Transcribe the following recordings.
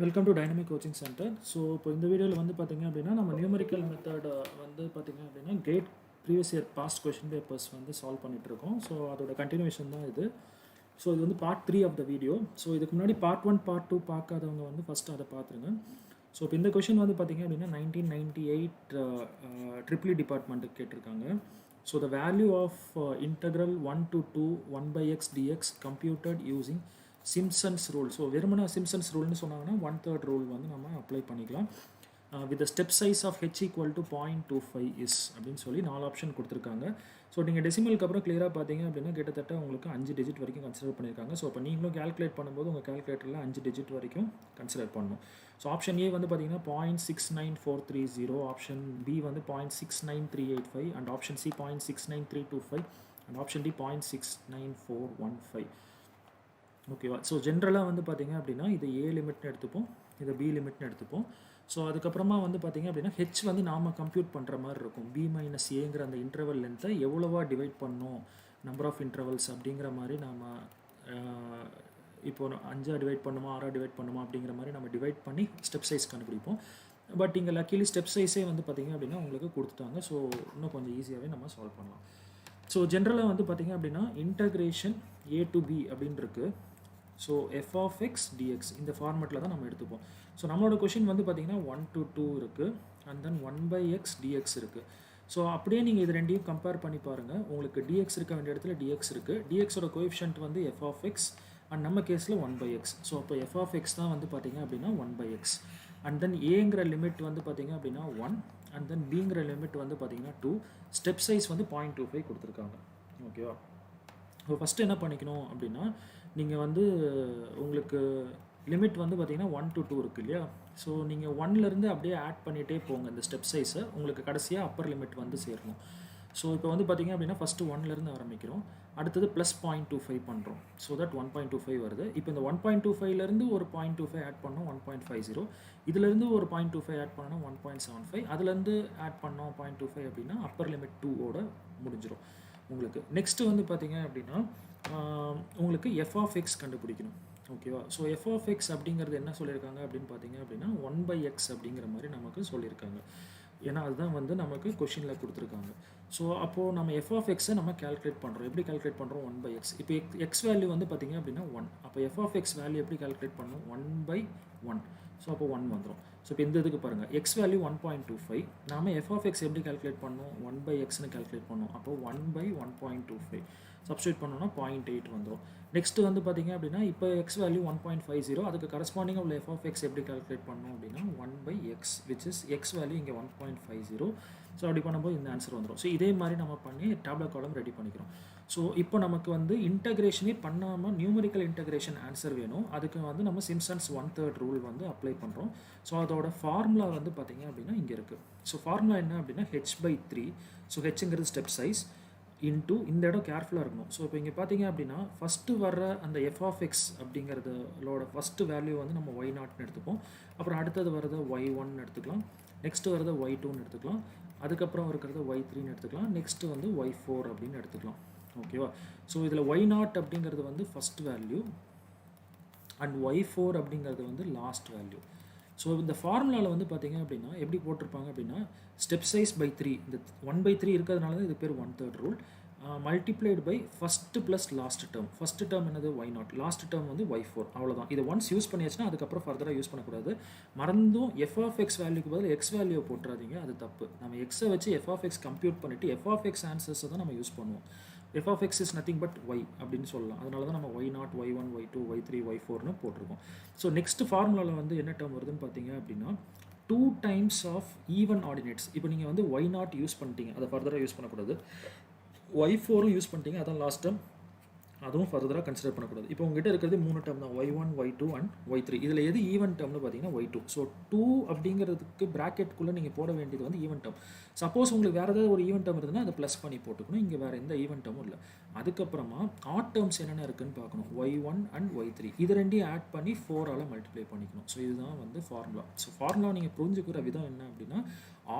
Welcome to dynamic coaching centre. So இப்போ இந்த வீடியோவில் வந்து பார்த்திங்க அப்படின்னா நம்ம நியூமரிக்கல் மெத்தட் வந்து பார்த்திங்க அப்படின்னா GATE previous year past question papers வந்து சால்வ் பண்ணிகிட்ருக்கோம். ஸோ அதோட கண்டினியூஷன் தான் இது. ஸோ இது வந்து part 3 of the video. So இதுக்கு முன்னாடி பார்ட் 1 பார்ட் 2 பார்க்காதவங்க வந்து ஃபஸ்ட்டு அதை பார்த்துருங்க. ஸோ இப்போ இந்த கொஷின் வந்து பார்த்திங்க அப்படின்னா 1998 ட்ரிபிள் டிபார்ட்மெண்ட்டுக்கு கேட்டிருக்காங்க. So the value of integral 1 to 2 1/x dx computed using Simpson's rule. So வெறுமனா சிம்சன்ஸ் ரூல்னு சொன்னாங்கன்னா 1/3 ரூல் வந்து நம்ம அப்ளை பண்ணிக்கலாம். With step size of h equal to 0.25 is அப்படின்னு சொல்லி 4 ஆப்ஷன் கொடுத்துருக்காங்க. ஸோ நீங்கள் டெசிமலுக்கு அப்புறம் கிளியராக பார்த்தீங்க அப்படின்னா கிட்டத்தட்ட உங்களுக்கு 5 டிஜிட் வரைக்கும் கன்சிடர் பண்ணியிருக்காங்க. ஸோ இப்போ நீங்களும் கேல்குலேட் பண்ணும்போது உங்கள் கேல்குலேட்டரில் 5 டிஜிட் வரைக்கும் கன்சிடர் பண்ணணும். ஸோ ஆப்ஷன் ஏ வந்து பார்த்தீங்கன்னா 0.69430, ஆப்ஷன் பி வந்து 0.69385 and option C 0.69325 and option D 0.69415. ஓகேவா? ஸோ ஜென்ரலாக வந்து பார்த்திங்க அப்படின்னா இது ஏ லிமிட்னு எடுத்துப்போம், இதை பி லிமிட்னு எடுத்துப்போம். ஸோ அதுக்கப்புறமா வந்து பார்த்திங்க அப்படின்னா ஹெச் வந்து நாம் கம்ப்யூட் பண்ணுற மாதிரி இருக்கும். பி மைனஸ் ஏங்கிற அந்த இன்டர்வல் லென்த்தை எவ்வளோவா டிவைட் பண்ணணும், நம்பர் ஆஃப் இன்டர்வல்ஸ் அப்படிங்கிற மாதிரி நாம் இப்போ 5 டிவைட் பண்ணுமா 6 டிவைட் பண்ணுமா அப்படிங்கிற மாதிரி நம்ம டிவைட் பண்ணி ஸ்டெப் சைஸ் கண்டுபிடிப்போம். பட் இங்கே லக்கிலி ஸ்டெப் சைஸே வந்து பார்த்திங்க அப்படின்னா உங்களுக்கு கொடுத்துட்டாங்க. ஸோ இன்னும் கொஞ்சம் ஈஸியாகவே நம்ம சால்வ் பண்ணலாம். ஸோ ஜென்ரலாக வந்து பார்த்திங்க அப்படின்னா இன்டகிரேஷன் ஏ டு பி அப்படின்னு இருக்குது. So F of X dx இந்த ஃபார்மெட்டில் தான் நம்ம எடுத்துப்போம். ஸோ நம்மளோட கொஷின் வந்து பார்த்திங்கன்னா 1 to 2 இருக்குது அண்ட் தென் 1/x dx இருக்குது. ஸோ அப்படியே நீங்கள் இது ரெண்டையும் கம்பேர் பண்ணி பாருங்கள். உங்களுக்கு dx இருக்க வேண்டிய இடத்துல dx இருக்குது. dxோட கோஎஃபிஷியன்ட் வந்து எஃப் ஆஃப் எக்ஸ் அண்ட் நம்ம கேஸில் 1/x. ஸோ அப்போ எஃப் ஆஃப் எக்ஸ் தான் வந்து பார்த்திங்க அப்படின்னா 1/x அண்ட் தென் ஏங்கிற லிமிட் வந்து பார்த்திங்க அப்படின்னா 1 அண்ட் தென் பிங்கிற லிமிட் வந்து பார்த்திங்கன்னா 2. ஸ்டெப் சைஸ் வந்து 0.25 கொடுத்துருக்காங்க. ஓகேவா? ஸோ ஃபஸ்ட்டு என்ன பண்ணிக்கணும் அப்படின்னா நீங்கள் வந்து உங்களுக்கு லிமிட் வந்து பார்த்திங்கன்னா 1 to 2 இருக்குது இல்லையா? ஸோ நீங்கள் 1லேருந்து அப்படியே ஆட் பண்ணிகிட்டே போங்க இந்த ஸ்டெப் சைஸை. உங்களுக்கு கடைசியாக அப்பர் லிமிட் வந்து சேரணும். ஸோ இப்போ வந்து பார்த்திங்க அப்படின்னா ஃபஸ்ட்டு 1லேருந்து ஆரம்பிக்கிறோம், அடுத்தது ப்ளஸ் 0.25 பண்ணுறோம். ஸோ தட் 1.25 வருது. இப்போ இந்த 1.25லேருந்து ஒரு 0.25 ஆட் பண்ணோம் 1.50, இதுலேருந்து ஒரு 0.25 ஆட் பண்ணோம் 1.75, அதுலேருந்து ஆட் பண்ணோம் 0.25 அப்படின்னா அப்பர் லிமிட் 2ஓட முடிஞ்சிடும் உங்களுக்கு. நெக்ஸ்ட்டு வந்து பார்த்திங்க அப்படின்னா உங்களுக்கு எஃப் ஆஃப் எக்ஸ் கண்டுபிடிக்கணும். ஓகேவா? ஸோ எஃப் ஆஃப் எக்ஸ் அப்படிங்கிறது என்ன சொல்லியிருக்காங்க அப்படின்னு பார்த்தீங்க அப்படின்னா 1/x அப்படிங்கிற மாதிரி நமக்கு சொல்லியிருக்காங்க. ஏன்னா அதுதான் வந்து நமக்கு கொஷினில் கொடுத்துருக்காங்க. ஸோ அப்போது நம்ம எஃப் ஆஃப் எக்ஸை நம்ம கேல்குலேட் பண்ணுறோம். எப்படி கேல்குலேட் பண்ணுறோம்? 1/x. இப்போ எக்ஸ் வேல்யூ வந்து பார்த்திங்க அப்படின்னா 1. அப்போ எஃப் ஆஃப் எக்ஸ் வேல்யூ எப்படி கேல்குலேட் பண்ணணும்? 1/1. ஸோ அப்போ 1 வந்துடும். ஸோ இப்போ இந்த இதுக்கு பாருங்கள், எக்ஸ் வேல்யூ 1.25, நாம் எஃப் ஆஃப் எக்ஸ் எப்படி கேல்குலேட் பண்ணணும்? 1/xன்னு கேல்குலேட் பண்ணணும். அப்போ 1/1.25 சப்ஸ்டியூட் பண்ணோன்னா 0.8 வந்துடும். நெக்ஸ்ட்டு வந்து பார்த்திங்க அப்படின்னா இப்போ எக்ஸ் வேல்யூ 1.50, அதுக்கு கரஸ்பாண்டிங்காக உள்ள எஃப் ஆஃப் எக்ஸ் எப்படி கால்குலேட் பண்ணணும் அப்படின்னா 1/x which is X value இங்கே 1.50. ஸோ அப்படி பண்ணும்போது இந்த ஆன்சர் வந்துடும். ஸோ இதே மாதிரி நம்ம பண்ணி டேப்லெட் காலம் ரெடி பண்ணிக்கிறோம். ஸோ இப்போ நமக்கு வந்து இன்டகிரேஷனே பண்ணாமல் நியூமரிக்கல் இன்டகிரேஷன் ஆன்சர் வேணும். அதுக்கு வந்து நம்ம சிம்சன்ஸ் 1/3 ரூல் வந்து அப்ளை பண்ணுறோம். ஸோ அதோட ஃபார்முலா வந்து பார்த்திங்க அப்படின்னா இங்கே இருக்குது. ஸோ ஃபார்முலா என்ன அப்படின்னா h/3. ஸோ ஹெச்ங்கிறது ஸ்டெப் சைஸ் இன்ட்டு இந்த இடம் கேர்ஃபுல்லாக இருக்கணும். ஸோ இப்போ இங்கே பார்த்தீங்க அப்படின்னா ஃபஸ்ட்டு வர்ற அந்த எஃப் ஆஃப் எக்ஸ் அப்படிங்கிறதோட ஃபஸ்ட்டு வேல்யூ வந்து நம்ம y0ன்னு எடுத்துப்போம். அப்புறம் அடுத்தது வரதை y1ன்னு எடுத்துக்கலாம், நெக்ஸ்ட்டு வரதை y2ன்னு எடுத்துக்கலாம், அதுக்கப்புறம் இருக்கிறத y3ன்னு எடுத்துக்கலாம், நெக்ஸ்ட்டு வந்து y4 அப்படின்னு எடுத்துக்கலாம். ஓகேவா? ஸோ இதில் y0 அப்படிங்கிறது வந்து ஃபஸ்ட் வேல்யூ அண்ட் y4 அப்படிங்கிறது வந்து லாஸ்ட் வேல்யூ. ஸோ இந்த ஃபார்முலாவில் வந்து பார்த்திங்க அப்படின்னா எப்படி போட்டிருப்பாங்க அப்படின்னா ஸ்டெப் சைஸ் பை 3, இந்த 1/3 இருக்கிறதுனால தான் இது பேர் 1/3 rule, multiplied by first plus last term. First term என்னது? y0, லாஸ்ட் டேர்ம் வந்து y4. அவ்வளோதான். இதை ஒன்ஸ் யூஸ் பண்ணியாச்சுன்னா அதுக்கப்புறம் ஃபர்தராக யூஸ் பண்ணக்கூடாது. மறந்தும் எஃப் ஆஃப் எக்ஸ் வேல்யூக்கு பதில் எக்ஸ் வேல்யூவை போட்டுறாதீங்க, அது தப்பு. நம்ம எக்ஸை வச்சு எஃப் ஆஃப் எக்ஸ் கம்ப்யூட் பண்ணிவிட்டு எஃப் ஆஃப் எக்ஸ் ஆன்சர்ஸை தான் நம்ம யூஸ் பண்ணுவோம். F of X is nothing but y அப்படின்னு சொல்லலாம். அதனால தான் நம்ம y0, y1, y2, y3, y4ன்னு போட்டிருக்கோம். ஸோ நெக்ஸ்ட் ஃபார்முலாவில் வந்து என்ன டேர்ம் வருதுன்னு பார்த்தீங்க அப்படின்னா 2 times ஆஃப் ஈவன் ஆர்டினேட்ஸ். இப்போ நீங்கள் வந்து y0 யூஸ் பண்ணிட்டீங்க, அதை ஃபர்தராக யூஸ் பண்ணக்கூடாது. y4ம் யூஸ் பண்ணிட்டீங்க, அதான் லாஸ்ட் டேர்ம், அதுவும் ஃபர்தராக கன்சிடர் பண்ணக்கூடாது. இப்போ உங்ககிட்ட இருக்கிறது 3 டேர்ம் தான், y1, y2 அண்ட் y3. இதில் எது ஈவன் டேர்ம்னு பார்த்தீங்கன்னா y2. ஸோ 2 அப்படிங்கிறதுக்கு ப்ராக்கெட்டுக்குள்ளே நீங்கள் போட வேண்டியது வந்து ஈவன் டேர்ம். சப்போஸ் உங்களுக்கு வேறு ஏதாவது ஒரு ஈவன் டேர்ம் இருந்ததுன்னா அதை ப்ளஸ் பண்ணி போட்டுக்கணும். இங்கே வேறு எந்த ஈவன் டேர்மும் இல்லை. அதுக்கப்புறமா ஆட் டேர்ம்ஸ் என்னென்ன இருக்குதுன்னு பார்க்கணும். y1 அண்ட் y3 இது ரெண்டையும் ஆட் பண்ணி 4ஆல் மல்டிப்ளை பண்ணிக்கணும். ஸோ இதுதான் வந்து ஃபார்முலா. ஸோ ஃபார்முலா நீங்கள் புரிஞ்சுக்கிற விதம் என்ன அப்படின்னா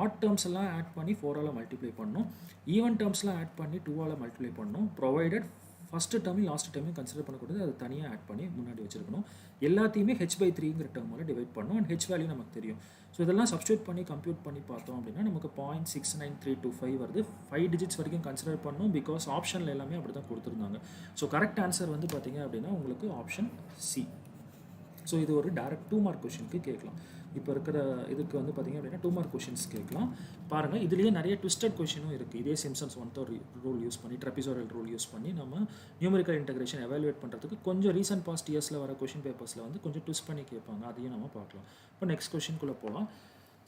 ஆட் டேர்ம்ஸ் எல்லாம் ஆட் பண்ணி 4ஆல் மல்டிப்ளை பண்ணணும், ஈவன் டேர்ம்ஸ்லாம் ஆட் பண்ணி 2ஆல் மல்டிப்ளை பண்ணணும், ப்ரொவைடட் ஃபஸ்ட்டு டேர்மையும் லாஸ்ட் டேர்மையும் கன்சிடர் பண்ணக்கூடாது, அதை தனியாக ஆட் பண்ணி முன்னாடி வச்சிருக்கணும். எல்லாத்தையுமே h/3ங்கிற டேர்மால் டிவைட் பண்ணணும். அண்ட் ஹெச் வேல்யூ நமக்கு தெரியும். ஸோ இதெல்லாம் சப்ஸ்டியூட் பண்ணி கம்ப்யூட் பண்ணி பார்த்தோம் அப்படின்னா நமக்கு 0.69325 வருது. 5 டிஜிட்ஸ் வரைக்கும் கன்சிடர் பண்ணணும், பிகாஸ் ஆப்ஷனில் எல்லாமே அப்படி தான் கொடுத்துருந்தாங்க. ஸோ கரெக்ட் ஆன்சர் வந்து பார்த்தீங்க அப்படின்னா உங்களுக்கு ஆப்ஷன் சி. ஸோ இது ஒரு டேரக்ட் 2 மார்க் கொஷினுக்கு கேட்கலாம். இப்போ இருக்கிற இதுக்கு வந்து பார்த்திங்க அப்படின்னா 2 மார்க் கொஷின்ஸ் கேட்கலாம். பாருங்கள், இதுலேயே நிறைய ட்விஸ்டட் கொஷினும் இருக்குது. இதே சிம்சன்ஸ் 1/3 ரூல் யூஸ் பண்ணி, trapezoidal ரூல் யூஸ் பண்ணி நம்ம நியூமெரிக்கல் இன்டெகிரேஷன் எவாலுவேட் பண்ணுறதுக்கு கொஞ்சம் ரீசன்ட் பாஸ்ட் இயர்ஸில் வர கொஷின் பேப்பர்ஸில் வந்து கொஞ்சம் ட்விஸ்ட் பண்ணி கேட்பாங்க. அதையும் நம்ம பார்க்கலாம். இப்போ நெக்ஸ்ட் கொஷின்குள்ளே போகலாம்.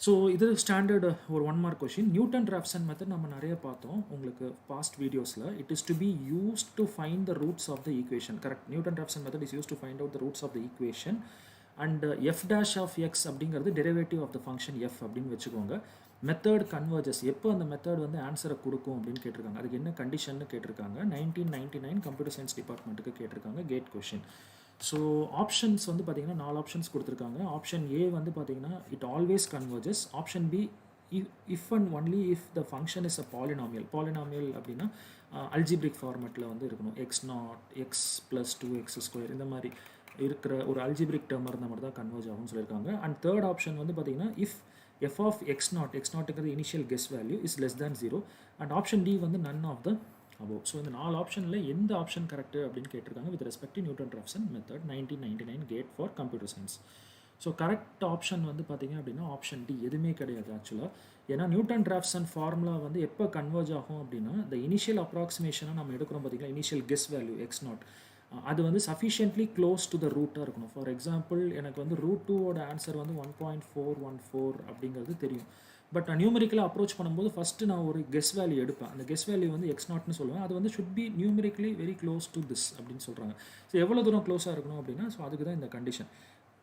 ஸோ இது ஸ்டாண்டர்டு ஒரு 1 mark question. Newton Raphson method நம்ம நிறைய பார்த்தோம் உங்களுக்கு பாஸ்ட் வீடியோஸில். It is to be used to find the roots of the equation. Correct. Newton Raphson method is use to find out the roots of the equation. And f dash of x அப்படிங்கிறது derivative of the function f அப்படின்னு வச்சுக்கோங்க. Method converges, எப்போ அந்த method வந்து ஆன்சரை கொடுக்கும் அப்படின்னு கேட்டிருக்காங்க. அதுக்கு என்ன கண்டிஷன்னு கேட்டிருக்காங்க. 1999 கம்ப்யூட்டர் சயின்ஸ் டிபார்ட்மெண்ட்டுக்கு கேட்டிருக்காங்க. Gate question. ஸோ ஆப்ஷன்ஸ் வந்து பார்த்தீங்கன்னா 4 ஆப்ஷன்ஸ் கொடுத்துருக்காங்க. ஆப்ஷன் ஏ வந்து பார்த்தீங்கன்னா it always converges. Option B if and only if the function is a polynomial. Polynomial அப்படின்னா அல்ஜிப்ரிக் ஃபார்மெட்டில் வந்து இருக்கணும். x0 x + 2x², இந்த மாதிரி இருக்கிற ஒரு அல்ஜிப்ரிக் டேர்ம் இருந்தால் மட்டும் தான் கன்வர்ஜ் ஆகும்னு சொல்லியிருக்காங்க. அண்ட் தேர்ட் ஆப்ஷன் வந்து பார்த்தீங்கன்னா இஃப் f of x0ங்கிறது initial guess value is less than 0. And option D வந்து none of the above. So இந்த 4 ஆப்ஷனில் எந்த ஆப்ஷன் கரெக்ட் அப்படின்னு கேட்டிருக்காங்க with respect to Newton Raphson method 1999 GATE for computer science. So correct option வந்து பார்த்தீங்க அப்படின்னா ஆப்ஷன் டி எதுவுமே கிடையாது ஆக்சுவலாக. ஏன்னா நியூட்டன் ராப்சன் ஃபார்முலா வந்து எப்போ கன்வர்ஜ் ஆகும் அப்படின்னா இந்த இனிஷியல் அப்ராக்சிமேஷனாக நம்ம எடுக்கிறோம் பார்த்தீங்கன்னா இனிஷியல் கெஸ் வேல்யூ x0 அது வந்து சஃபிஷியன்ட்லி க்ளோஸ் டு த ரூட்டாக இருக்கணும். ஃபார் எக்ஸாம்பிள் எனக்கு வந்து √2 ஆன்சர் வந்து 1.414 அப்படிங்கிறது தெரியும். பட் நான் நியூமெரிக்கலாக அப்ரோச் பண்ணும்போது ஃபஸ்ட்டு நான் ஒரு கெஸ் வேல்யூ எடுப்பேன். அந்த கெஸ் வேல்யூ வந்து x0ன்னு சொல்லுவேன். அது வந்து should be numerically very close to this அப்படின்னு சொல்கிறாங்க. ஸோ எவ்வளோ தூரம் க்ளோஸாக இருக்கணும் அப்படின்னா ஸோ அதுக்கு தான் இந்த கண்டிஷன்.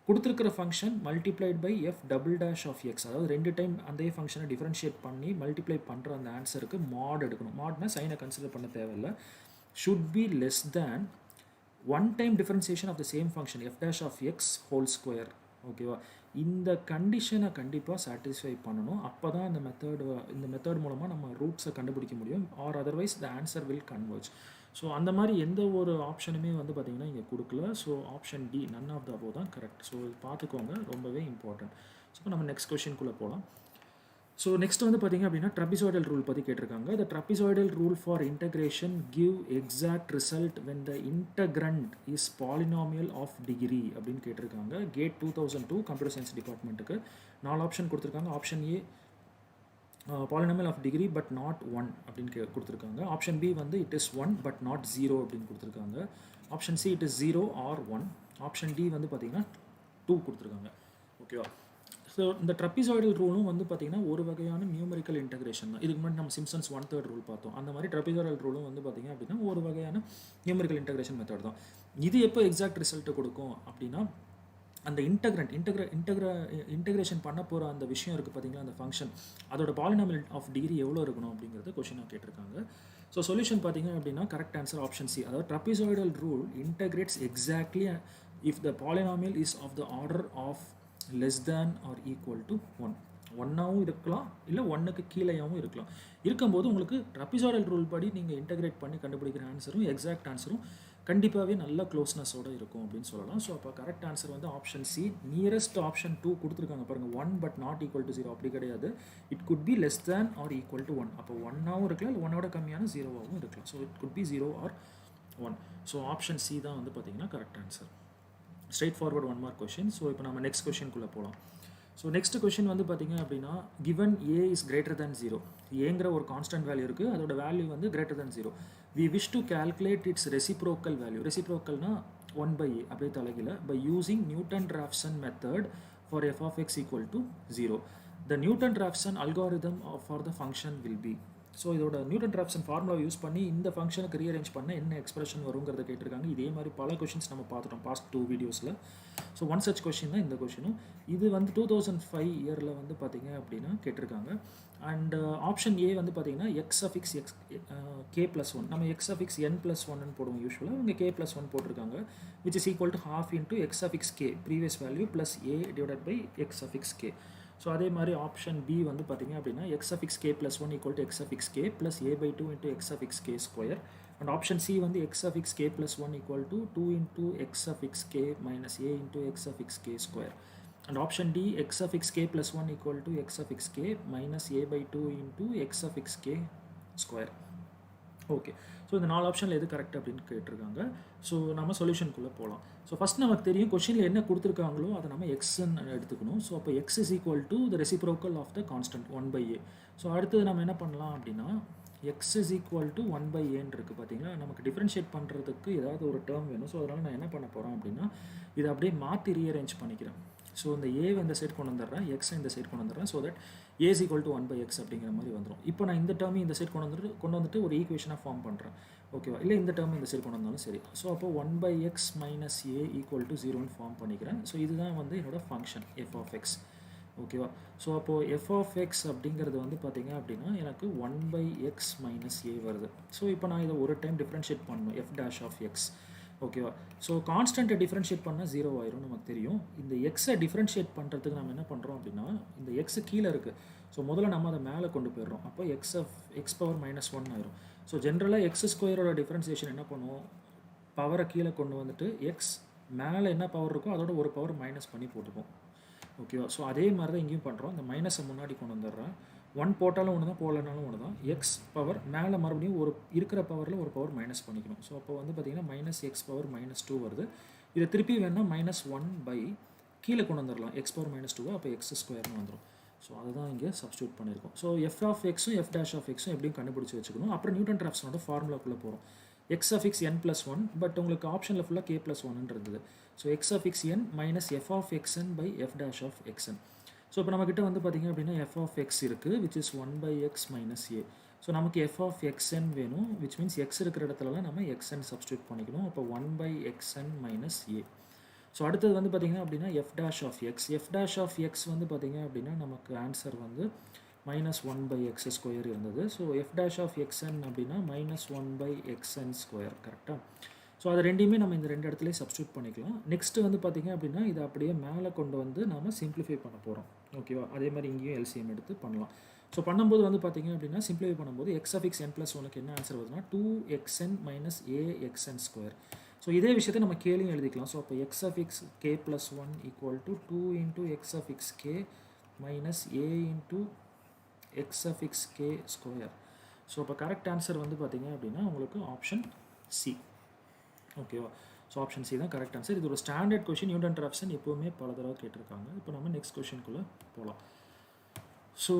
கொடுத்துருக்கிற function multiplied by f'' of x, அதாவது 2 டைம் அதே ஃபங்க்ஷனை டிஃபரன்ஷியேட் பண்ணி மல்டிப்ளை பண்ணுற அந்த ஆன்சருக்கு மாட் எடுக்கணும். மாட்னா சைனை கன்சிடர் பண்ண தேவையில்லை. Should be less than 1 time differentiation of the same function f' of x whole square. ஓகேவா? இந்த கண்டிஷனை கண்டிப்பாக சாட்டிஸ்ஃபை பண்ணணும். அப்போ தான் இந்த மெத்தட் மூலமாக நம்ம ரூட்ஸை கண்டுபிடிக்க முடியும். Or otherwise the answer will converge. So அந்த மாதிரி எந்த ஒரு ஆப்ஷனுமே வந்து பார்த்திங்கன்னா இங்கே கொடுக்கல. So option D none of the above தான் கரெக்ட். ஸோ பார்த்துக்கோங்க, ரொம்பவே இம்பார்ட்டன்ட். ஸோ நம்ம நெக்ஸ்ட் கொஷின்குள்ளே போகலாம். ஸோ நெக்ஸ்ட் வந்து பார்த்திங்க அப்படின்னா trapezoidal ரூல் பற்றி கேட்டிருக்காங்க. The trapezoidal rule for integration give exact result when the integrand is polynomial of degree அப்படின்னு கேட்டிருக்காங்க. கேட் 2002 கம்ப்யூட்டர் சயின்ஸ் டிபார்ட்மெண்ட்டுக்கு 4 ஆப்ஷன் கொடுத்துருக்காங்க. Option A polynomial of degree but not 1 அப்படின்னு கொடுத்துருக்காங்க. ஆப்ஷன் பி வந்து it is 1 but not 0 அப்படின்னு கொடுத்துருக்காங்க. Option C it is 0 or 1. Option D வந்து பார்த்திங்கன்னா 2 கொடுத்துருக்காங்க. ஓகேவா? ஸோ இந்த trapezoidal ரூலும் வந்து பார்த்திங்கன்னா ஒரு வகையான நியூமெரிக்கல் இன்டெகிரேஷன் தான். இதுக்கு முன்னாடி நம்ம சிம்சன்ஸ் 1/3 ரூல் பார்த்தோம். அந்த மாதிரி trapezoidal ரூலும் வந்து பார்த்திங்க அப்படின்னா ஒரு வகையான நியூமெரிக்கல் இன்டெகிரேஷன் மெத்தட் தான். இது எப்போ எக்ஸாக்ட் ரிசல்ட்டை கொடுக்கும் அப்படின்னா அந்த இன்டெகிரேஷன் பண்ண போகிற அந்த விஷயம் இருக்குது பார்த்தீங்களா, அந்த ஃபங்க்ஷன் அதோட பாலினாமியல் ஆஃப் டிகிரி எவ்வளோ இருக்கணும் அப்படிங்கிறது கொஷினாக கேட்டிருக்காங்க. ஸோ சொல்யூஷன் பார்த்தீங்க அப்படின்னா கரெக்ட் ஆன்சர் ஆப்ஷன் சி. அதாவது trapezoidal rule integrates exactly if the polynomial is of the order of less than or equal to 1. 1ஆகவும் இருக்கலாம், இல்லை 1க்கு கீழேயாகவும் இருக்கலாம். இருக்கும்போது உங்களுக்கு trapezoidal ரூல் படி நீங்கள் இன்டெகிரேட் பண்ணி கண்டுபிடிக்கிற ஆன்சரும் எக்ஸாக்ட் ஆன்சரும் கண்டிப்பாகவே நல்ல க்ளோஸ்னஸோடு இருக்கும் அப்படின்னு சொல்லலாம். ஸோ அப்போ கரெக்ட் ஆன்சர் வந்து ஆப்ஷன் சி. நியரஸ்ட் ஆப்ஷன் 2 கொடுத்துருக்காங்க பாருங்கள், 1 but not equal to 0. அப்படி கிடையாது. It could be less than or equal to 1. அப்போ 1ஆகவும் இருக்கலாம், இல்லை 1ஓட கம்மியான 0ஆகவும் இருக்கலாம். So it could be 0 or 1. So option C தான் வந்து பார்த்தீங்கன்னா correct answer. Straightforward 1 mark question. So இப்போ நம்ம நெக்ஸ்ட் கொஷின்குள்ளே போகலாம். ஸோ நெக்ஸ்ட் கொஷின் வந்து பார்த்திங்க அப்படின்னா given a is greater than 0, ஏங்கிற ஒரு கான்ஸ்டன்ட் வேல்யூ இருக்குது, அதோட வேல்யூ வந்து greater than 0. we wish to calculate its reciprocal value. ரெசிப்ரோக்கல்னா 1/a அப்படியே தலைகீழ by using Newton-Raphson method for f of x equal to 0. the Newton-Raphson algorithm for the function will be. So இதோட Newton-Raphson formula use பண்ணி இந்த ஃபங்க்ஷனுக்கு rearrange பண்ண என்ன expression வருங்கிறத கேட்டிருக்காங்க. இதே மாதிரி பல கொஷின்ஸ் நம்ம பார்த்துட்டோம் பாஸ்ட் 2 வீடியோஸில். ஸோ ஒன் சச் கொஷின் தான் இந்த கொஷினும். இது வந்து 2005 இயரில் வந்து பார்த்திங்க அப்படின்னா கேட்டிருக்காங்க. அண்ட் ஆப்ஷன் ஏ வந்து பார்த்திங்கன்னா x(x) k+1. நம்ம x(n+1) போடுவோம் யூஸ்வலாக. இங்கே k+1 போட்டிருக்காங்க, which is equal to half into x(k) previous value plus a divided by x(k). So அதே மாதிரி ஆப்ஷன் பி வந்து பார்த்திங்க அப்படின்னா x(k+1) equal to x(k) plus a/2 into x(k²). And option C வந்து x of x k plus 1 equal to 2 into x of x k minus a into x of x k square. And option D, x of x k plus 1 equal to x of x k minus a by 2 into x of x k square. Okay, so இந்த 4 ஆப்ஷனில் எது correct அப்படின்னு கேட்டிருக்காங்க. So நம்ம சொல்யூஷனுக்குள்ளே போகலாம். So first நமக்கு தெரியும் கொஷினில் என்ன கொடுத்துருக்காங்களோ அதை நம்ம எக்ஸ்ன்னு எடுத்துக்கணும். ஸோ அப்போ x is equal to the reciprocal of the constant 1/a. So அடுத்தது நம்ம என்ன பண்ணலாம் அப்படின்னா எக்ஸ் இஸ் ஈக்குவல் டு 1/aன்னு இருக்குது பார்த்தீங்களா. நமக்கு டிஃப்ரென்ஷியேட் பண்ணுறதுக்கு ஏதாவது ஒரு டேர்ம் வேணும். ஸோ அதனால் நான் என்ன பண்ண போகிறேன் அப்படின்னா இதை அப்படியே மாற்றி ரீஅரேஞ்ச் பண்ணிக்கிறேன். ஸோ இந்த ஏவை இந்த சைட் கொண்டு வந்துடுறேன், எக்ஸை இந்த சைட் கொண்டு வந்துடுறேன். So that A is equal to 1/x அப்படிங்கிற மாதிரி வந்துடும். இப்போ நான் இந்த டேர்மையும் இந்த சைட் கொண்டு வந்துட்டு ஒரு ஈக்குவேஷனாக ஃபார்ம் பண்ணுறேன். ஓகேவா, இல்லை இந்த டேர்ம் இந்த சைட் கொண்டு வந்தாலும் சரி. ஸோ அப்போ 1/x minus a equal to 0ன்னு ஃபார்ம் பண்ணிக்கிறேன். ஸோ இதுதான் வந்து என்னோட ஃபங்க்ஷன் எஃப் ஆஃப் எக்ஸ். ஓகேவா, ஸோ அப்போது எஃப் ஆஃப் எக்ஸ் அப்படிங்கிறது வந்து பார்த்தீங்க அப்படின்னா எனக்கு 1/x மைனஸ் ஏ வருது. ஸோ இப்போ நான் இதை ஒரு டைம் டிஃப்ரென்ஷியேட் பண்ணணும், எஃப் டேஷ் ஆஃப் எக்ஸ். ஓகேவா, ஸோ கான்ஸ்டன்ட்டை டிஃப்ரென்ஷியேட் பண்ணால் 0 ஆயிரும் நமக்கு தெரியும். இந்த எக்ஸை டிஃப்ரென்ஷியேட் பண்ணுறதுக்கு நம்ம என்ன பண்ணுறோம் அப்படின்னா இந்த எக்ஸு கீழே இருக்குது. ஸோ முதல்ல நம்ம அதை மேலே கொண்டு போயிடுறோம். அப்போ எக்ஸ் பவர் -1 ஆயிரும். ஸோ ஜென்ரலாக எக்ஸ் ஸ்கொயரோட டிஃப்ரென்சியேஷன் என்ன பண்ணுவோம், பவரை கீழே கொண்டு வந்துட்டு எக்ஸ் மேலே என்ன பவர் இருக்கோ அதோட ஒரு பவர் மைனஸ் பண்ணி போட்டுப்போம். ஓகேவா, ஸோ அதே மாதிரி தான் இங்கேயும் பண்ணுறோம். இந்த மைனஸை முன்னாடி கொண்டு வந்துடுறேன். 1 போட்டாலும் ஒன்று தான், போடலனாலும் ஒன்று தான். எக்ஸ் பவர் மேலே மறுபடியும் ஒரு இருக்கிற பவரில் ஒரு பவர் மைனஸ் பண்ணிக்கணும். ஸோ அப்போ வந்து பார்த்திங்கன்னா -x பவர் -2 வருது. இதை திருப்பி வேணால் -1 கீழே கொண்டு வந்துடலாம், எக்ஸ் பவர் -2. அப்போ எக்ஸ் ஸ்கொயர்னு வந்துடும். ஸோ அதுதான் இங்கே சப்ஸ்டியூட் பண்ணியிருக்கோம். ஸோ எஃப் ஆஃப் எக்ஸும் எஃப் டேஷ் ஆஃப் எக்ஸும் எப்படியும் கண்டுபிடிச்சி வச்சுக்கணும். அப்புறம் நியூட்டன் ராப்சனோட ஃபார்முலாக்குள்ளே போகிறோம். X of X n+1, but உங்களுக்கு ஆப்ஷனில் ஃபுல்லாக k+1 இருந்தது. So x of x n minus f of x n by f dash of x n. So இப்போ நம்மக்கிட்ட வந்து பார்த்திங்க அப்படின்னா எஃப் ஆஃப் எக்ஸ் இருக்குது, which is 1/x minus a. So நமக்கு எஃப் ஆஃப் எக்ஸ்என் வேணும், விச் மீன்ஸ் எக்ஸ் இருக்கிற இடத்துலலாம் நம்ம எக்ஸ்என் சப்ஸ்டியூட் பண்ணிக்கணும். அப்போ 1/xn மைனஸ் ஏ. ஸோ அடுத்தது வந்து பார்த்திங்கன்னா அப்படின்னா f dash of x. F dash of x வந்து பார்த்திங்க அப்படின்னா நமக்கு ஆன்சர் வந்து -1/x ஸ்கொயர் இருந்தது. So f dash of x n அப்படின்னா -1/xn ஸ்கொயர். கரெக்டாக. ஸோ அது ரெண்டையுமே நம்ம இந்த ரெண்டு இடத்துலையும் சப்ஸ்டியூட் பண்ணிக்கலாம். நெக்ஸ்ட்டு வந்து பார்த்திங்க அப்படின்னா இதை அப்படியே மேலே கொண்டு வந்து நம்ம சிம்பிளிஃபை பண்ண போகிறோம். ஓகேவா, அதே மாதிரி இங்கேயும் எல்சிஎம் எடுத்து பண்ணலாம். ஸோ பண்ணும்போது வந்து பார்த்திங்க அப்படின்னா சிம்பிளிஃபை பண்ணும்போது எக்ஸ் ஆஃப் எக்ஸ் n+1 என்ன ஆன்சர் வருதுன்னா 2xn minus AXN square. So இதே விஷயத்தை நம்ம கேலையும் எழுதிக்கலாம். ஸோ அப்போ x of x k+1 equal to 2 into x of x k minus a into x of x k square. So இப்போ correct answer வந்து பார்த்திங்க அப்படின்னா உங்களுக்கு ஆப்ஷன் சி. ஓகேவா, ஸோ ஆப்ஷன் சி தான் கரெக்ட் ஆன்சர். இது ஒரு ஸ்டாண்டர்ட் கொஷின், நியூட்டன் ராப்சன் எப்போவுமே பல தடவை கேட்டிருக்காங்க. இப்போ நம்ம நெக்ஸ்ட் கொஷினுக்குள்ளே போகலாம். ஸோ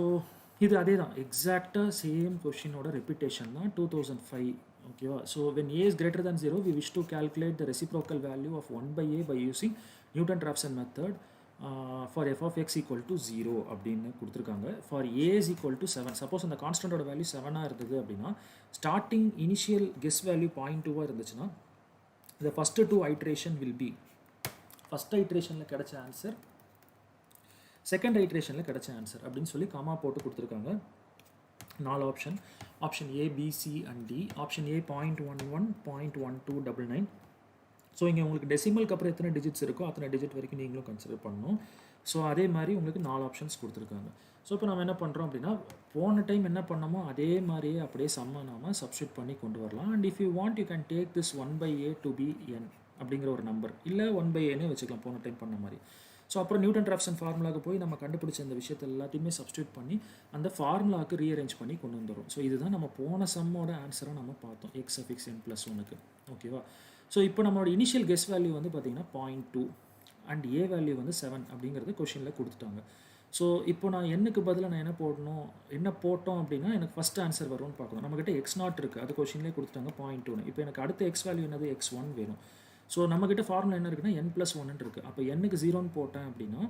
இது அதே தான், எக்ஸாக்டாக சேம் கொஷினோட ரெப்பிட்டேஷன் தான் 2005. ஓகேவா, so when a is greater than 0 we wish to calculate the reciprocal value of 1/a by using Newton-Raphson method for f of x equal to 0 அப்படின்னு கொடுத்துருக்காங்க. for a is equal to 7, suppose அந்த கான்ஸ்டன்டோட value 7 இருந்தது அப்படின்னா starting initial guess value 0.2 இருந்துச்சுன்னா the first two iteration will be, first ஐட்ரேஷனில் கிடைச்ச answer second ஐட்ரேஷனில் கிடைச்ச answer அப்படின்னு சொல்லி காமா போட்டு கொடுத்துருக்காங்க. 4 option, option A, B, C and D. Option A 0.11, 0.1299. So இங்கே உங்களுக்கு டெசிமலுக்கு அப்புறம் எத்தனை டிஜிட்ஸ் இருக்கோ அத்தனை டிஜிட் வரைக்கும் நீங்களும் கன்சிடர் பண்ணணும். ஸோ அதே மாதிரி உங்களுக்கு 4 ஆப்ஷன்ஸ் கொடுத்துருக்காங்க. ஸோ இப்போ நம்ம என்ன பண்ணுறோம் அப்படின்னா போன டைம் என்ன பண்ணோமோ அதே மாதிரியே அப்படியே சம்மை நாம சப்ஸ்டியூட் பண்ணி கொண்டு வரலாம். And if you want you can take this 1/a to be n அப்படிங்கிற ஒரு நம்பர், இல்லை 1/a வச்சுக்கலாம் போன டைம் பண்ண மாதிரி. ஸோ அப்புறம் நியூட்டன் ராப்சன் ஃபார்முலாவுக்கு போய் நம்ம கண்டுபிடிச்ச இந்த விஷயத்தை எல்லாத்தையுமே சப்ஸ்டியூட் பண்ணி அந்த ஃபார்முலாவுக்கு ரீஅரேஞ்ச் பண்ணி கொண்டு வந்துடும். ஸோ இதுதான் நம்ம போன சம்மோட ஆன்சராக நம்ம பார்த்தோம், எக்ஸ் ஆஃப் எக்ஸ் n+1. ஓகேவா, ஸோ இப்போ நம்மளோட இனிஷியல் கெஸ் வேல்யூ வந்து பார்த்திங்கன்னா 0.2 அண்ட் ஏ வேல்யூ வந்து 7 அப்படிங்கிறது கொஷினில் கொடுத்துட்டாங்க. ஸோ இப்போ நான் என்னுக்கு பதிலாக நான் என்ன போட்டோம் அப்படின்னா எனக்கு ஃபஸ்ட் ஆன்சர் வரும்னு பார்க்கணும். நம்மக்கிட்ட x0 இருக்குது, அது கொஷின்லேயே கொடுத்துட்டாங்க 0.2. இப்போ எனக்கு அடுத்த எக்ஸ் வேல்யூ என்னது x1 வேணும். ஸோ நம்மக்கிட்ட ஃபார்முலா என்ன இருக்குன்னா n+1 இருக்குது. அப்போ n-க்கு 0ன்னு போட்டேன் அப்படின்னா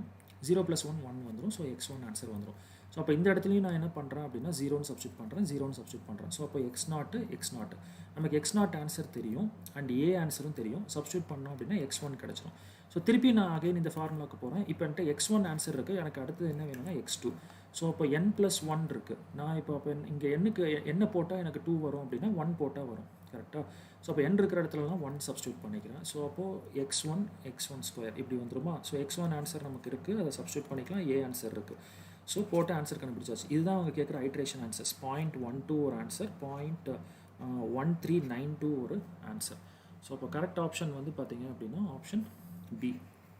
0 + 1 1 வந்துடும். ஸோ x1 ஆன்சர் வந்துடும். ஸோ அப்போ இந்த இடத்துலையும் நான் என்ன பண்ணுறேன் அப்படின்னா 0ன்னு சப்ஸ்டியூட் பண்ணுறேன். ஸோ அப்போ x0 நமக்கு x0 ஆன்சர் தெரியும் அண்ட் ஏ ஆன்சரும் தெரியும். சப்ஸ்டியூட் பண்ணோம் அப்படின்னா x1 கிடச்சிடும். ஸோ திருப்பி நான் அகைன் இந்த ஃபார்முலாவுக்கு போகிறேன். இப்போ என்கிட்ட x1 ஆன்சர் இருக்குது, எனக்கு அடுத்தது என்ன வேணும்னா x2. ஸோ அப்போ n+1 இருக்குது. நான் இப்போ இங்கே என்னுக்கு என்ன போட்டால் எனக்கு 2 வரும் அப்படின்னா 1 போட்டால் வரும். கரெக்டாக. ஸோ அப்போ n இருக்கிற இடத்துலலாம் 1 சப்ஸ்டியூட் பண்ணிக்கிறேன். ஸோ அப்போது x1 ஸ்கொயர் இப்படி வந்துருமா. ஸோ x1 ஆன்சர் நமக்கு இருக்குது, அதை சப்ஸ்டியூட் பண்ணிக்கலாம். ஏ ஆன்சர் இருக்குது. ஸோ போட்ட ஆன்சர் கண்டுபிடிச்சாச்சு. இதுதான் அவங்க கேட்குற ஐட்ரேஷன் ஆன்சர்ஸ். 0.12 ஒரு ஆன்சர், 1392 ஒரு ஆன்சர். ஸோ அப்போ கரெக்ட் ஆப்ஷன் வந்து பார்த்தீங்க அப்படின்னா ஆப்ஷன் பி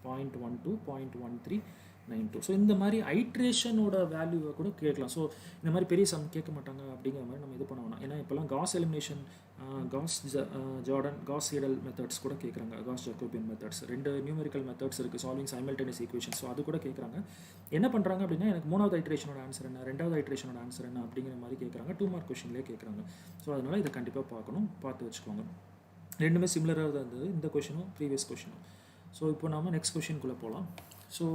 0.12 0.1392. ஸோ இந்த மாதிரி ஐட்ரேஷனோட வேல்யூவை கூட கேட்கலாம். ஸோ இந்த மாதிரி பெரிய சம் கேட்க மாட்டாங்க அப்படிங்கிற மாதிரி நம்ம இது பண்ண வேணாம். ஏன்னா இப்போலாம் Gauss elimination, Gauss Jordan, Gauss Seidel methods கூட கேட்குறாங்க. Gauss Jacobian methods, 2 numerical methods இருக்குது, சால்விங் சைமல்டேனியஸ் ஈக்குவேஷன். ஸோ அது கூட கேட்குறாங்க. என்ன பண்ணுறாங்க அப்படின்னா எனக்கு 3வது ஐட்ரேஷனோட ஆன்சர் என்ன, 2வது ஐட்ரேஷனோட ஆன்சர் என்ன அப்படிங்கிற மாதிரி கேட்குறாங்க. 2 மார்க் கொஷின்லேயே கேட்குறாங்க. ஸோ அதனால் இதை கண்டிப்பாக பார்க்கணும், பார்த்து வச்சுக்கோங்க. ரெண்டுமே சிமிலராக தான் இருந்தது, இந்த கொஷினும் ப்ரீவியஸ் கொஷினும். ஸோ இப்போ நாம நெக்ஸ்ட் கொஷின்குள்ளே போகலாம். ஸோ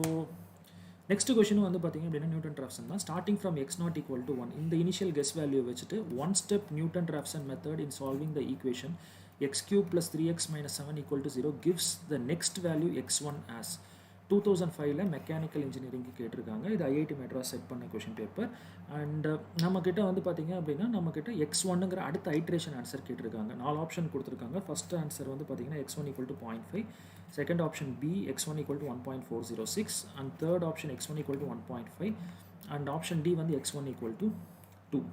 நெக்ஸ்ட் கொஷினும் வந்து பார்த்திங்க அப்படின்னா நியூட்டன் ராப்சன் தான். Starting from x not equal to 1 இந்த இனிஷியல் கெஸ் வேல்யூ வச்சுட்டு 1 step Newton Raphson method in solving the equation x³ + 3x - 7 = 0 gives the next value x1 as 2005ல மெக்கானிக்கல் இன்ஜினியரிங்க்கு கேட்டிருக்காங்க. இது ஐஐடி மெட்ராஸ் செட் பண்ண கொஷின் பேப்பர். அண்ட் நம்மக்கிட்ட வந்து பார்த்திங்க அப்படின்னா நம்மக்கிட்ட x1ங்கிற அடுத்த ஐட்ரேஷன் ஆன்சர் கேட்டிருக்காங்க. 4 ஆப்ஷன் கொடுத்துருக்காங்க. ஃபர்ஸ்ட் ஆன்சர் வந்து பார்த்திங்கன்னா x1 = 0.5, second option B x1 = 1.406, and third option x1 = 1.5, and option D வந்து x1 = 2.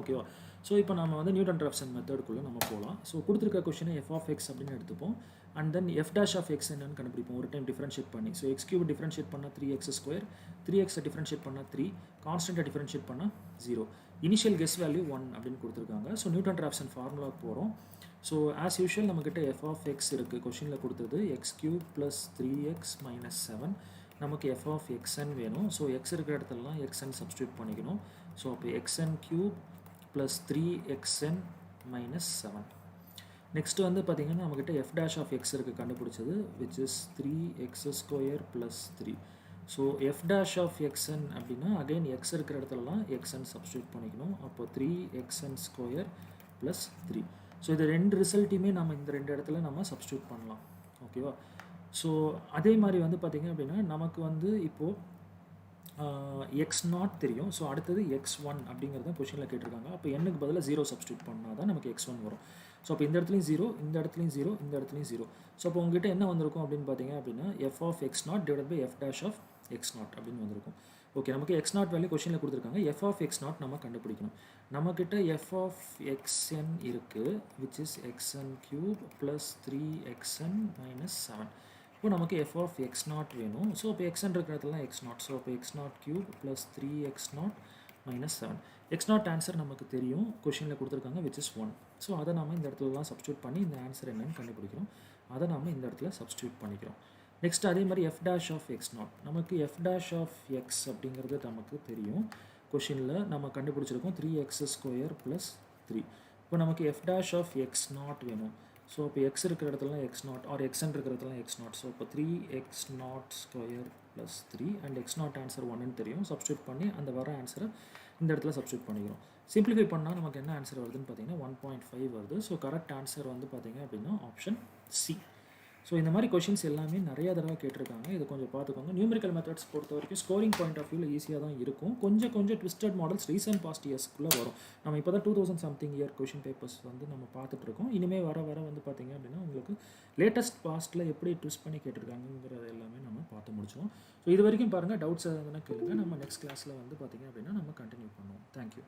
ஓகேவா? ஸோ இப்போ நம்ம வந்து நியூட்டன் ராப்சன் மெத்தடுக்குள்ளே நம்ம போகலாம். ஸோ கொடுத்துருக்க கொஷினை f(x) அப்படின்னு எடுத்துப்போம். அண்ட் தென் f'(x) என்னன்னு கண்டுபிடிப்போம் ஒரு டைம் டிஃபரன்ஷியேட் பண்ணி. ஸோ x³ டிஃபரன்ஷியேட் பண்ணால் 3x², 3x டிஃபரன்ஷியேட் பண்ணால் 3, கான்ஸ்டன்ட்டை டிஃபரன்ஷியேட் பண்ணால் 0. இனிஷியல் கெஸ் வேல்யூ 1 அப்படின்னு கொடுத்துருக்காங்க. ஸோ நியூட்டன் ராப்சன் ஃபார்முலா போகிறோம். ஸோ ஆஸ் யூஷுவல் நம்மக்கிட்ட f(x) இருக்குது. கொஷினில் கொடுத்தது x³ + 3x - 7. நமக்கு f(xn) வேணும். ஸோ x இருக்கிற இடத்துலலாம் xn சப்ஸ்டியூட் பண்ணிக்கணும். ஸோ அப்போ xn³ + 3xn - 7. நெக்ஸ்ட் வந்து பார்த்திங்கன்னா நம்மக்கிட்ட f'(x) இருக்குது கண்டுபிடிச்சது, which is 3x² + 3. So f'(xn) அப்படின்னா அகைன் x இருக்கிற இடத்துலலாம் xn சப்ஸ்டியூட் பண்ணிக்கணும். அப்போ 3xn² + 3. ஸோ இது ரெண்டு ரிசல்ட்டையுமே நம்ம இந்த ரெண்டு இடத்துல நம்ம சப்ஸ்டியூட் பண்ணலாம். ஓகேவா? ஸோ அதே மாதிரி வந்து பார்த்திங்க அப்படின்னா நமக்கு வந்து இப்போது x0 தெரியும். ஸோ அடுத்தது x1 அப்படிங்கிறத கொஷினில் கேட்டிருக்காங்க. அப்போ n-க்கு பதிலாக 0 சப்ஸ்டியூட் பண்ணால் தான் நமக்கு x1 வரும். ஸோ அப்போ இந்த இடத்துலையும் 0, இந்த இடத்துலையும் 0, இந்த இடத்துலையும் 0. ஸோ அப்போ உங்ககிட்ட என்ன வந்திருக்கும் அப்படின்னு பார்த்தீங்க அப்படின்னா f(x0) / f'(x0) அப்படின்னு வந்திருக்கும். ஓகே, நமக்கு x0 வேல்யூ கொஷினில் கொடுத்துருக்காங்க. f(x0) நம்ம கண்டுபிடிக்கணும். நம்மக்கிட்ட f(xn) இருக்குது, which is xn³ + 3xn - 7. இப்போ நமக்கு f(x0) வேணும். ஸோ இப்போ xn இருக்கிற இடத்துலலாம் x0. ஸோ அப்போ x0³ + 3x0 - 7. x0 ஆன்சர் நமக்கு தெரியும், கொஷினில் கொடுத்துருக்காங்க, which is 1. ஸோ அதை நம்ம இந்த இடத்துலலாம் சப்ஸ்டியூட் பண்ணி இந்த ஆன்சர் என்னன்னு கண்டுபிடிக்கிறோம். அதை நம்ம இந்த இடத்துல சப்ஸ்டியூட் பண்ணிக்கிறோம். நெக்ஸ்ட் அதே மாதிரி f'(x0) நமக்கு f'(x) அப்படிங்கிறது நமக்கு தெரியும், கொஷினில் நம்ம கண்டுபிடிச்சிருக்கோம் 3x² + 3. இப்போ நமக்கு f'(x0) வேணும். ஸோ இப்போ x இருக்கிற இடத்துலலாம் x0 ஆர் xn இருக்கிற இடத்துலலாம் x0. ஸோ இப்போ 3x02 + 3 அண்ட் x0 ஆன்சர் 1ன்னு தெரியும். சப்ஸ்டியூட் பண்ணி அந்த வர ஆன்சரை இந்த இடத்துல சப்ஸ்டியூட் பண்ணிக்கிறோம். சிம்பிளிஃபை பண்ணால் நமக்கு என்ன ஆன்சர் வருதுன்னு பார்த்தீங்கன்னா 1.5 வருது. ஸோ கரெக்ட் ஆன்சர் வந்து பார்த்தீங்க அப்படின்னா ஆப்ஷன் சி. ஸோ இந்த மாதிரி கொஷின்ஸ் எல்லாமே நிறையா தடவை கேட்டிருக்காங்க. இது கொஞ்சம் பார்த்துக்கோங்க. நியூமெரிக்கல் மெத்தட்ஸ் பொறுத்த வரைக்கும் ஸ்கோரிங் பாயிண்ட் ஆஃப் வியூவில் ஈஸியாக தான் இருக்கும். கொஞ்சம் ட்விஸ்டட் மாடல்ஸ் ரீசன்ட் பாஸ்ட் இயர்ஸ்க்குள்ளே வரும். நம்ம இப்போ தான் 2000 சம்திங் இயர் கொஷின் பேப்பர்ஸ் வந்து நம்ம பார்த்துட்ருக்கோம். இனிமேல் வர வந்து பார்த்தீங்க அப்படின்னா உங்களுக்கு லேட்டஸ்ட் பாஸ்ட்டில் எப்படி ட்விஸ்ட் பண்ணி கேட்டிருக்காங்கிறது எல்லாமே நம்ம பார்த்து முடிச்சோம். ஸோ இது வரைக்கும் பாருங்கள், டவுட்ஸ் எதுனா கேளுங்க. நம்ம நெக்ஸ்ட் கிளாஸில் வந்து பார்த்தீங்க அப்படின்னா நம்ம கண்டினியூ பண்ணுவோம். தேங்க்யூ.